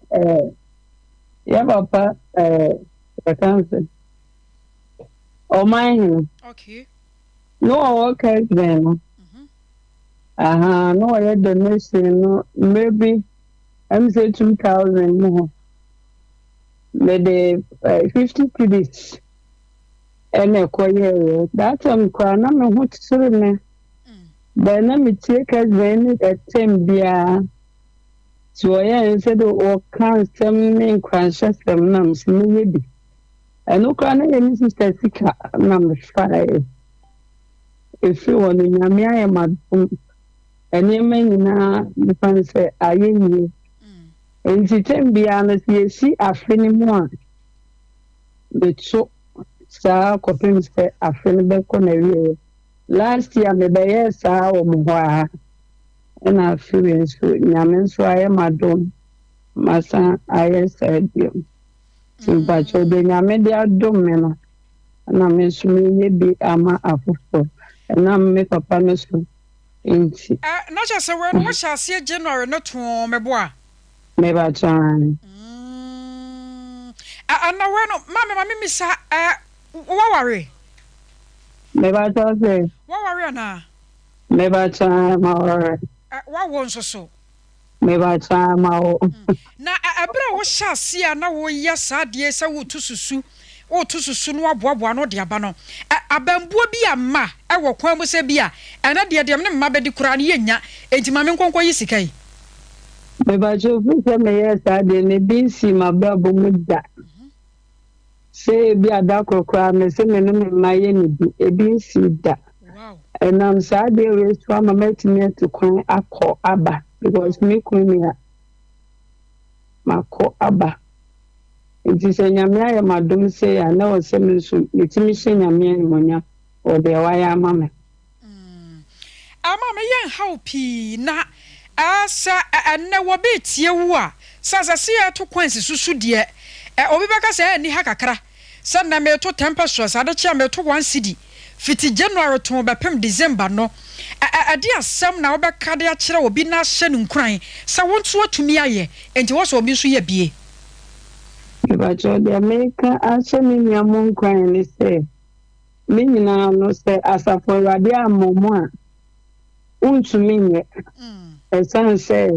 ya papa the cancer. O mine. Okay. No okay then. No I donation no maybe I'm say 2,000 more. Me de 50 cedis. Ene koye that kwa na me ho tsere ne. Then na me take as when bia. So I said o kan sem me kwansha sem nam me bi. Eno kwa na ye sister sika nam fae. If you want nyame aye madum. Ene me nyina me fan se aye ni. Enti tem bia na si afeni mu a. Betso sa kopim se afeni be ko na wie. Last year me be yes sa o mo ha. Ena afiri so nyame so aye madum. Masa aye said you. But so the nyame de adom me no. Na me so me bi ama afofo. Na me papa no so. Enti. Not just a word what shall see January not to me boy. Me ba chan. And now mama misa what worry? Me ba chan say. What worry na? Me ba chan ma worry. What won't so? Me ba chan ma o. Na abra wo sha se na wo yesa de se wo tususu wo tususu no aboaboa no de aba no abambuo bi amma e wo kwan mu se bia ena de me mma bedi kura ne yenya enti ma me nkonko yi sikai me ba jo fu se me yesa de ne bi si ma ba bo mu da se bi ada kokra me se me no me ma ye ne bi e bi si da wow enam sa de we so ma metime to kwan akọ aba because me kun me mako aba nti se nyame aye madum se ya na o se me so etimi se nyame animonya o de waya mama ama me yen how pi na asa enne wo be tie wu a sasa se ya to kwansi susu de obi beka se ni ha kakra se na me to temper so sa de chia me to 1 cedi fiti January to be pem December no ade asem na wo beka de a kire obi na hye nkran sa wonto atumi aye enti wo so obi so ye bie But the America actually nyamon kwan ni say me nyina no say asafo rade amomo a untumi nye esan say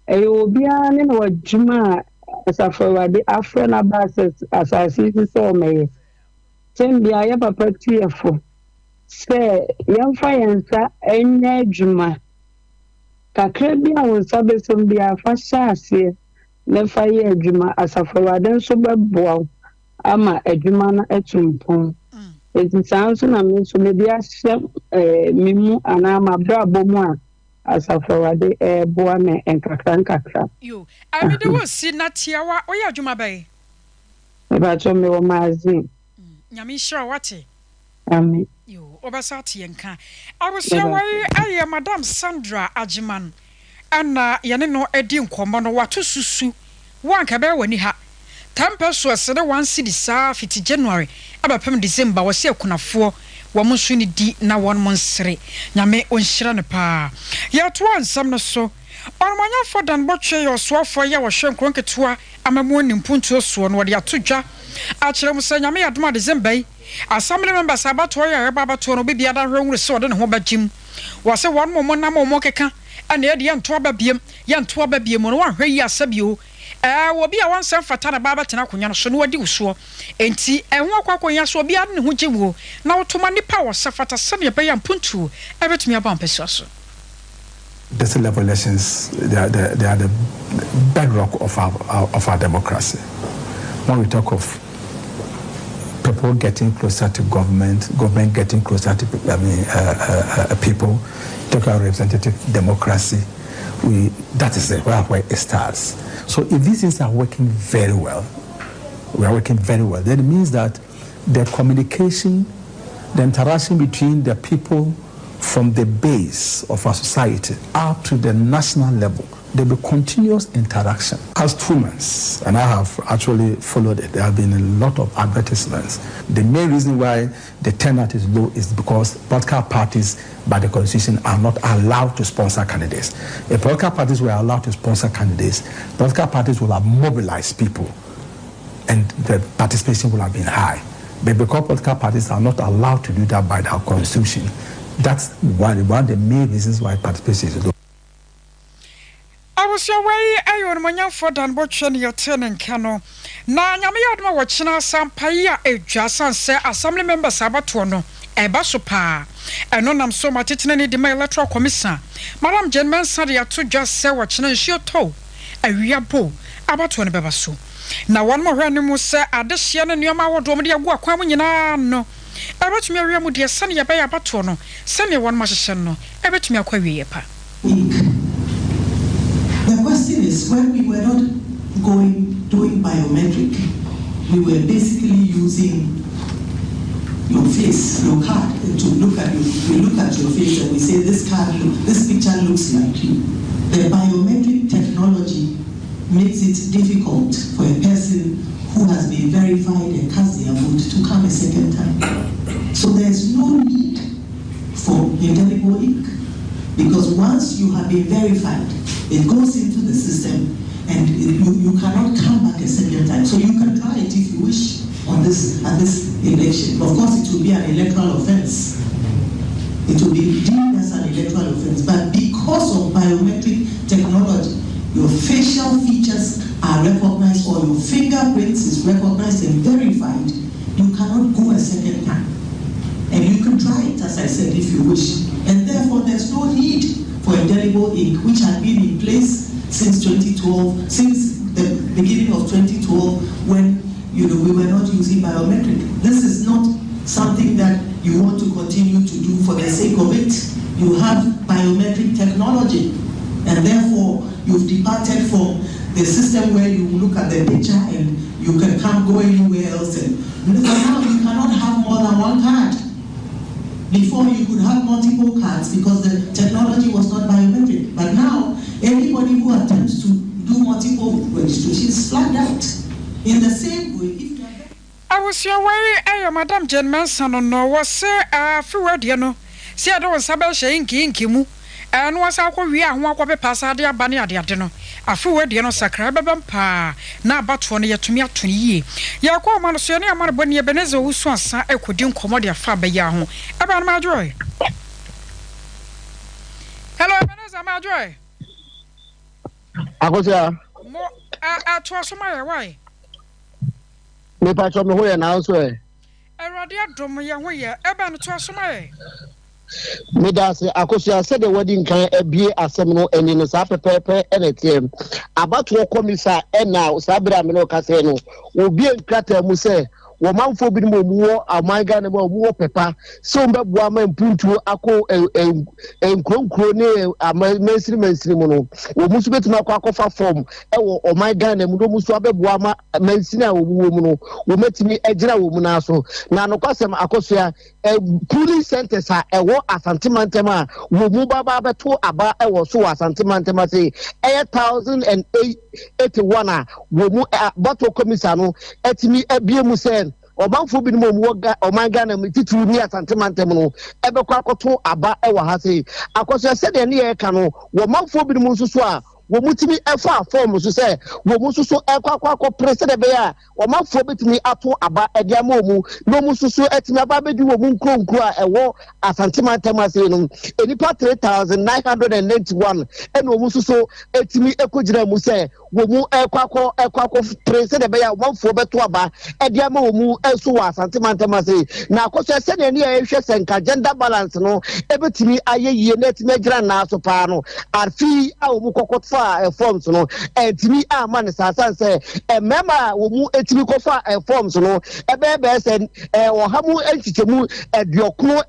e obi an ne wadwuma asafo rade afro na bases asasi so me tem bia ya papa tiefo say yemfa yensa enya adwuma kakra bia wo sabesom bia fa hyase ne fa ye adwuma asafowade nso beboa ama adwuma na etumpon etisanso na me so me dia hye mimu ana ma brabo mu a asafowade boa me enkakra yo ami de wo si na tiawa oya adwuma bai e ba cho me wo mazin nyame shira wate amen yo obasa tie nka awosia wari aye madam Sandra Ajiman ana yene no edi nkomo no wato susu wanka be wani ha tampa so asede 1 cedi saa fiti January abapem December wose akunafo wo monso ni di na won monsere nyame onhyira ne pa ya to ansam no so ormanya fodan botwe yo soafo ya wo hwenkron ketua amamu ni mpuntu so no de atodwa a kire mu se nyame yadoma December assembly members abato ya babato no bibia da hwehuru se ode ne ho bagim wose won momo na momo keka ana ye de yanto ababiem no wanhwe yi asabio wo bia wansam fata na baba tena konya no so no wadi uso enti ehwo akwakonya so bia ne ho giwo na wotoma nipa wo safata sane be ya mpuntu ebetumi aba mpesa so. These level elections, they are the bedrock of our democracy. When we talk of people getting closer to government getting closer to people, talk about representative democracy, that is where it starts. So if these things are working very well, then it means that the communication, the interaction between the people from the base of our society up to the national level there will be continuous interaction. As 2 months, and I have actually followed it, there have been a lot of advertisements. The main reason why the turnout is low is because political parties by the constitution are not allowed to sponsor candidates. If political parties were allowed to sponsor candidates, political parties will have mobilized people and the participation will have been high. But because political parties are not allowed to do that by our constitution, that's one of the main reasons why participation is low. I was your way, I on my young for Dan Butchen, your turning cano. Na Yamia watching us some paya a jasan say assembly member Sabatono, a basopa. And on I'm so much it any de my electoral commission. Madam Jenman Sadia to just say watching and sheer toe. A real bo, about 20 bebasu. Now one more random say, I this year and your mouth domedia go a no. I bet me a real dear Sunny a bay abatono, send me one machine, I bet me a query. The question is, when we were not doing biometric, we were basically using your face, your card, to look at you. We look at your face and we say, this picture looks like you. The biometric technology makes it difficult for a person who has been verified and cast their vote to come a second time. So there's no need for indelible ink, because once you have been verified, it goes into the system and you cannot come back a second time. So you can try it if you wish at this election. Of course, it will be an electoral offense. It will be deemed as an electoral offense. But because of biometric technology, your facial features are recognized or your fingerprints is recognized and verified, you cannot go a second time. And you can try it, as I said, if you wish. And therefore, there's no need for indelible ink, which had been in place since 2012, since the beginning of 2012, when we were not using biometric. This is not something that you want to continue to do for the sake of it. You have biometric technology, and therefore you've departed from the system where you look at the picture and you can't go anywhere else. And now you cannot have more than one card. Before you could have multiple cards because the technology was not biometric. But now, anybody who attempts to do multiple registration is flagged out. In the same way, if I was your way, Madam Jen Manson, no, was say, forward, you know. See, I don't sabel saying Kimu, and was our career, walk up a passadia banya diadeno. A forward, you know, sacraba bampa, now but 1 year to me at 20 years. Yako Mansonia Marbonia Benezo, who swans, I could do commodia faber yahu. About my joy. Hello, Beneza, my joy. I was there. More, I trust my way. Me patch on the way and elsewhere. A radia drum, your way, Eban trust my. Me that's Akosia said the wedding can be a seminal and in the Sapa Pepe and a team. About to commissar and now Sabra Mino Casino will be a crater Muse. Woman for being more a my gun about more pepper. So, but woman punto ako and crone a mainstream. We must bet no cocoa form or my gun and Musabe Wama Mensina woman who met me a general woman also. Nano Casam Akosia a police centers are a war as Santimantema, who move about 2 about a war so as Santimantema say 8,081 will move a bottle commissano at me a beer musen. Oman for being more or my gun and titulu near Santimantemo, ever quaco about our hasi. Akosia said any air canoe, woman for being Mususwa. Womutimi efa form so say womususu ekwakwa president be ya omafo betimi ato aba ediamo mu no mususu etimi aba bedi womu nkronkro a ewo asantemantamase no enipa 3991 ene womususu etimi ekogina mu say womu ekwakwa president be ya omafo beto aba ediamo mu enso wa asantemantamase na akoso se ne ya ehwe senka gender balance no ebetimi ayeye na etimi agira na so pa no arfi a womu kokot forms no etimi man sasan say member wo mu etimi ko fa forms no ebe say ohamu enchichemu ediokunu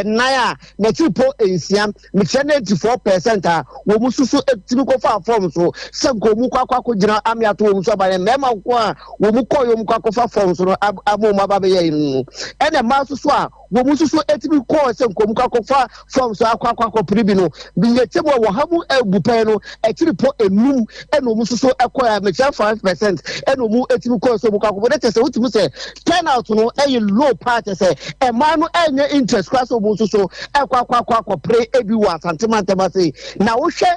nan a na tipo ensiam me 94% a wo mu susu etimi ko fa forms so se ko mu kwakwa gina amiato wo mu so ba member ko a wo mu koyo mu kwakwa fa forms no amu ma ba be ye no ene ma susu a wo mu so etimi call se nkom kwakofa form so akwa pribi no bi yetemo wo hamu ebupen no etiri po enum eno mu so ekoya me 5% eno mu etimi call so mu kwakofa de se utimi se turn out no low part se e ma no enye interest class mu so ekwa pre ebi wa santimantema sei na wo hwe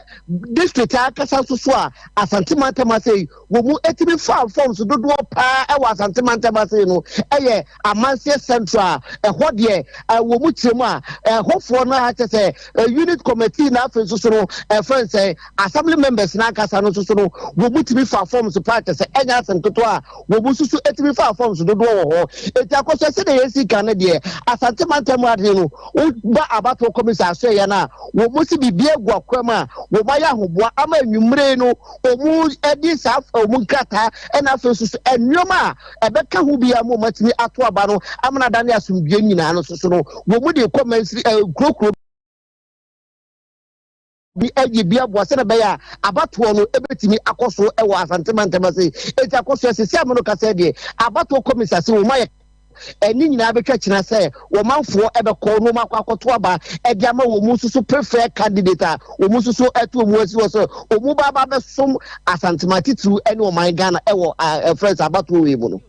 district akasa so a asantimantema sei wo mu etimi forms dodo pa e wa santimantema sei no eye amansie central ho de wo mu tiremu a hofo no ha tese unit committee na afen so no friends say assembly members na akasa no so no wo mu timi forms part se enya asantoto a wo mu susu etimi forms dodo wo ho eti akoso se de yesi kan de asantimantema de no ba abato commissioner so ya na wo mu si bibie gu akwama wo ma ya hoboa ama nwumre no omu edi saf omu nkata ena afen so enwoma ebeka hu bia mo matini ato aba no amana dane asumdue nyina no so no wo mu de comments krokro bi agi bia bo se na be ya abato no ebetimi akoso e wo asantimantema se eti akoso se se amono kase de abato commissioner se wo ma eni nyina betwa kina se wo manfo ebekọ no makwakoto aba ediama wo mu susu prefer candidate wo mu susu eto mu asi wo so wo mu baba besom asantimati tru eni wo man Ghana ewo friends abato we mu no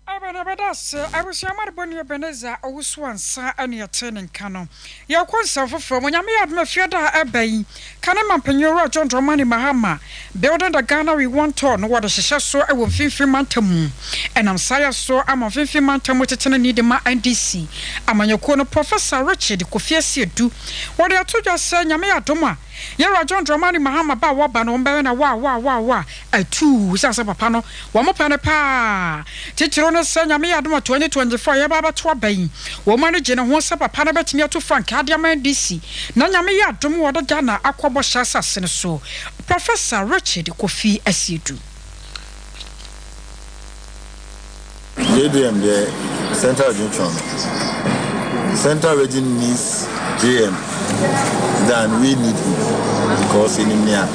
abana badas abusia marboni Ebeneza owusu ansa ane yetene nka no ye konsa fofo mo nyame yadma fiada abai kane mampanyoro John Dramani Mahama building the Ghana we want to no wode hyehyɛ so ewo finfin mantamu enam saya so ama finfin mantamu tetene ni de ma NDC amanyako no Professor Richard Kofiasi Edu wode atodwa se nyame yadom a Yera John Dramani Mahama ba waba no mbe na wa atu sasa papa no wo mo pene pa titiro no se nyame yadom 2024 ye baba to aban wo ma no gye ne ho se papa na betimi ato Frank Adiaman DC na nyame yadom wo de Ghana akobo hyasa sene so Professor Richard Kofi Asiedu JDM the Central Region Central Region needs JM than we need him because in India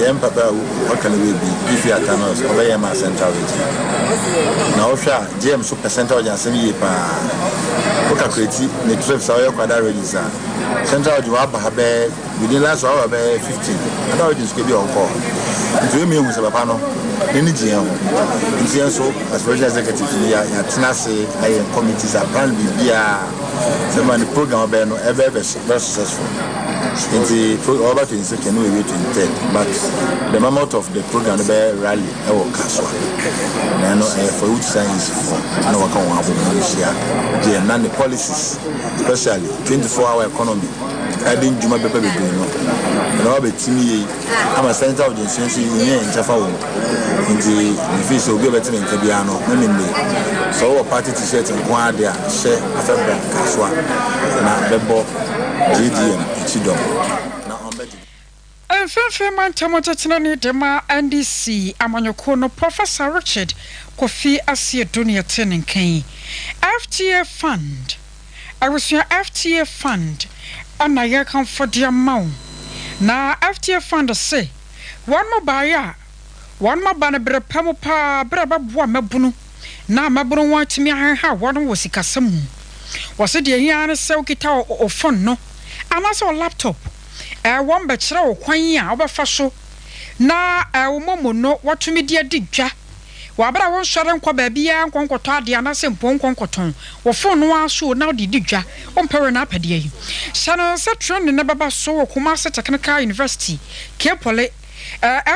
yem papa what can we be if you are Thanos over here my Central Region now JM super Central Region semi pa oka create the trips our kwada register Central Region have within last hour 15 and now just be on call if you mean with papa no any GM so as president executive ya tinase I committees are plan be so man the program be no ever successful in the over 22nd we wait in 10 but the amount of the program be rally e wo kaswa na no for which science for na wa kan wa bo share the nan the policies especially 24-hour economy adding juma bebe no na wa betimi ama center of the institution yin in chafa wo nti if so be better nka bia no na nimbe so our party t-shirt nko ade a she afebra kaswa na bebo GDM ichidom na ombedi Enfefe mantamo tetena ni dema NDC amanyoko no Professor Richard Kofi Asiedu ne yetene nkan FTA fund awusia FTA fund ana ye kan for dia maw na FTA fund say one mo ba ne bre pam pa bre babua mabunu na mabunu watimi ahanha won wo sikasam wose de hia ne se okita o phone no amasa o laptop won be kire o kwan a obefa so na wo momo no watumi dia digwa wabra won sore nkwa ba bia nkonkoto ade ana se mpon nkonkoton wo phone no aso na de digwa o mpere na apade yi shano se trend ne baba so wo Kumasi Technical University Kepole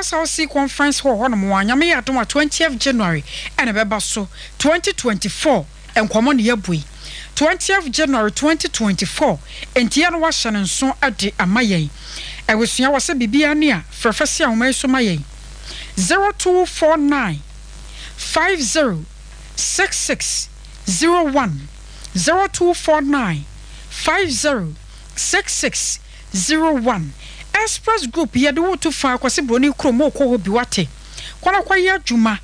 SLC conference ho no mo anyame ya dom 20th January and beba so 2024 enkomo ne yabui 20th January 2024 entia no wahye nso ade amayen ewusua wase bibia ne a frefesia ho mai so mayen 0249 506601 0249 506601 Express Group ye do to fa kwase broni kromo ko ho biwate kwana kwa ye adwuma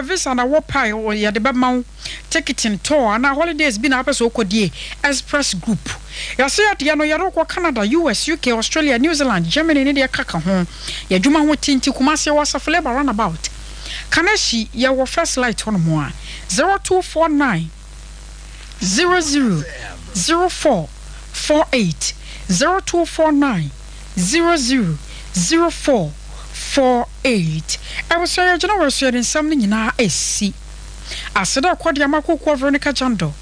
visa na wo pai o ye de be maw ticketing tour na holidays bi na apeso okodie Express Group ya se ya de no ye ro ko Canada US UK Australia New Zealand Germany ne de kaka ho ye adwuma ho tinti Kumasi was of labor runabout Kanashi ye wo first light on mo 0249 000448 0249 000448. I was saying, General Sweden, something in our AC. I said, I quite Yamako Veronica Jando.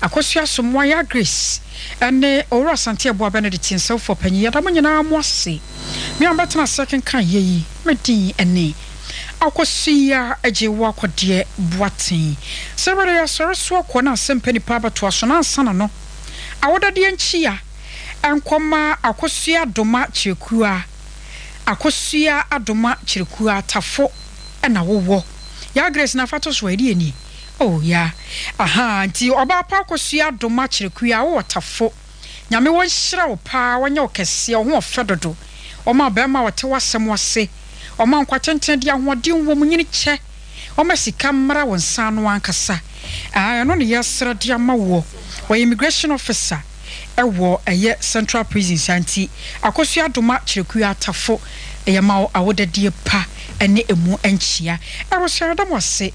I could share some wire grace and Ora Santia Boa Benedict in so for penny. Yadamana Mossy. Me am better a second kind ye, Medi and ne. I could see ya a J walk or dear boating. Several years, sir, swap one and some penny papa to us on our son. No, I would a chia and comma Akosia Doma Chirkua. Akosia Adoma Chirkua Tafo and a wo. Ya grace na fatos ready any. Oh, yeah. Aha, until about Pacosia Doma Chirkua or Tafo. Yami one shroud pa when your cassia or fedodo. Or my bema or tewa some was say. Or man quatented young what dear woman in a chair. Or mercy camera when son one cassa. I am only yesterday dear Mawo, or immigration officer. A war a yet central prison santi. Akosia Doma Chirkua Tafo. A yamao, I would a dear pa, and ne emu and chia. I was sure that was say.